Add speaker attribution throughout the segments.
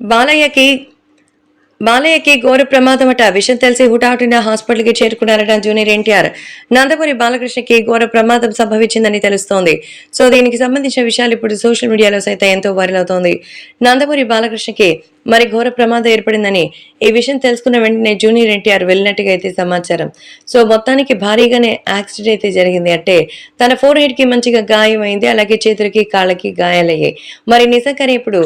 Speaker 1: బాలయ్యకి బాలయ్యకి ఘోర ప్రమాదమట. విషయం తెలిసి హుటాహుటిన హాస్పిటల్కి చేరుకున్నారట జూనియర్ ఎన్టీఆర్. నందమూరి బాలకృష్ణకి ఘోర ప్రమాదం సంభవించిందని తెలుస్తోంది. సో దీనికి సంబంధించిన విషయాలు ఇప్పుడు సోషల్ మీడియాలో సైతం ఎంతో వైరల్ అవుతోంది. నందమూరి బాలకృష్ణకి మరి ఘోర ప్రమాదం ఏర్పడిందని ఈ విషయం తెలుసుకున్న వెంటనే జూనియర్ ఎన్టీఆర్ వెళ్ళినట్టుగా అయితే సమాచారం. సో మొత్తానికి భారీగానే యాక్సిడెంట్ అయితే జరిగింది. అంటే తన ఫోర్ హెడ్ కి మంచిగా గాయం అయింది. అలాగే చేతులకి కాళ్ళకి గాయాలయ్యాయి. మరి నిజంగానే ఇప్పుడు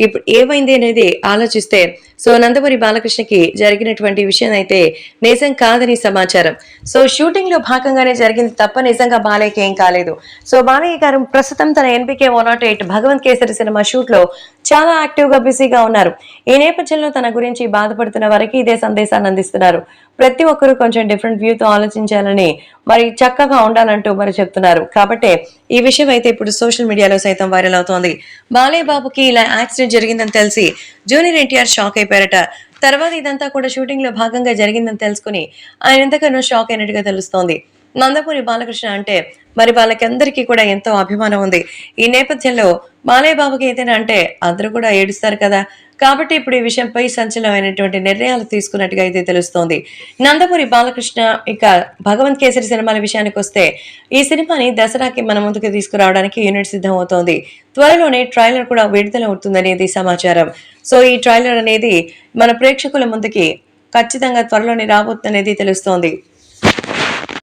Speaker 1: ఇప్పుడు ఏమైంది అనేది ఆలోచిస్తే సో నందమూరి బాలకృష్ణకి జరిగినటువంటి విషయం అయితే నిజం కాదని సమాచారం. సో షూటింగ్ లో భాగంగానే జరిగింది తప్ప నిజంగా బాలయ్యకి ఏం కాలేదు. సో బాలయ్య గారు ప్రస్తుతం తన NBK 108 Bhagavanth Kesari cinema shoot లో చాలా యాక్టివ్ గా బిజీగా ఉన్నారు. ఈ నేపథ్యంలో తన గురించి బాధపడుతున్న వారికి ఇదే సందేశాన్ని అందిస్తున్నారు. ప్రతి ఒక్కరూ కొంచెం డిఫరెంట్ వ్యూతో ఆలోచించాలని మరి చక్కగా ఉండాలంటూ మరి చెప్తున్నారు. కాబట్టి ఈ విషయం అయితే ఇప్పుడు సోషల్ మీడియాలో సైతం వైరల్ అవుతోంది. బాలయ్య బాబుకి ఇలా యాక్సిడెంట్ జరిగిందని తెలిసి జూనియర్ ఎన్టీఆర్ షాక్ అయిపోయారట. తర్వాత ఇదంతా కూడా షూటింగ్ లో భాగంగా జరిగిందని తెలుసుకుని ఆయన ఎంతగానో షాక్ అయినట్టుగా తెలుస్తోంది. నందమూరి బాలకృష్ణ అంటే మరి వాళ్ళకందరికీ కూడా ఎంతో అభిమానం ఉంది. ఈ నేపథ్యంలో బాలయ్య బాబుకి ఏదైనా అంటే అందరూ కూడా ఏడుస్తారు కదా. కాబట్టి ఇప్పుడు ఈ విషయంపై సంచలనమైనటువంటి నిర్ణయాలు తీసుకున్నట్టుగా అయితే తెలుస్తోంది. నందమూరి బాలకృష్ణ ఇక భగవంత్ కేసరి సినిమాల విషయానికి వస్తే ఈ సినిమాని దసరాకి మన ముందుకు తీసుకురావడానికి యూనిట్ సిద్ధం అవుతోంది. త్వరలోనే ట్రైలర్ కూడా విడుదల అవుతుందనేది సమాచారం. సో ఈ ట్రైలర్ అనేది మన ప్రేక్షకుల ముందుకి ఖచ్చితంగా త్వరలోనే రాబోతుందనేది తెలుస్తోంది.